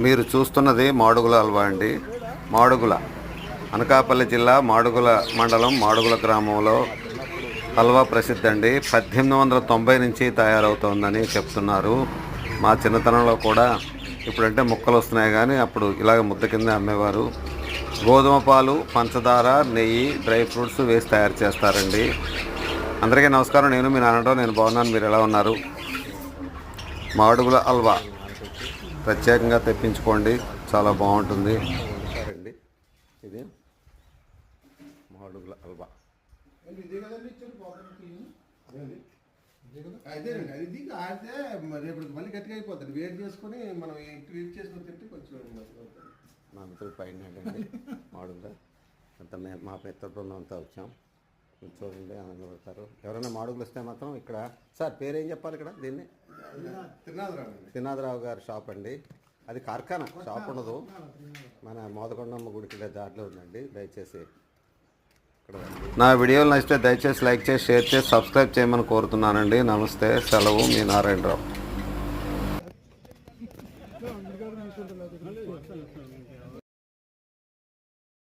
మీరు చూస్తున్నది మాడుగుల హల్వా అండి. మాడుగుల అనకాపల్లి జిల్లా మాడుగుల మండలం మాడుగుల గ్రామంలో హల్వా ప్రసిద్ధి అండి. 1890 నుంచి తయారవుతోందని చెప్తున్నారు. మా చిన్నతనంలో కూడా ఇప్పుడంటే ముక్కలు వస్తున్నాయి, కానీ అప్పుడు ఇలాగ ముద్ద కింద అమ్మేవారు. గోధుమ పాలు, పంచదార, నెయ్యి, డ్రై ఫ్రూట్స్ వేసి తయారు చేస్తారండి. అందరికీ నమస్కారం. నేను మీ నాన్నరావు. నేను బాగున్నాను. మీరు ఎలా ఉన్నారు? మాడుగుల హల్వా ప్రత్యేకంగా తెప్పించుకోండి, చాలా బాగుంటుంది. ఇది మాడుగుల హల్వా. అదేనండి, అది ఆడితే రేపు మళ్ళీ గట్టిగా అయిపోతుంది. వేడి చేసుకొని మనం ట్రీట్ చేసుకొని తింటే కొంచెం మా మిత్రుడు పైన అండి మాడుగుల అంతా మా మిత్ర బృందం అంతా వచ్చాం. చూడండి, ఆనందపడతారు. ఎవరైనా మాడుగులు వస్తే మాత్రం ఇక్కడ సార్ పేరేం చెప్పాలి? ఇక్కడ దీన్ని త్రినాథరావు గారి షాప్ అండి. అది కార్ఖానా షాప్ ఉండదు, మన మోదకొండమ్మ గుడికి దారిలో ఉందండి. దయచేసి నా వీడియోలు నచ్చితే దయచేసి లైక్ చేసి, షేర్ చేసి, సబ్స్క్రైబ్ చేయమని కోరుతున్నానండి. నమస్తే, సెలవు, మీ నారాయణరావు.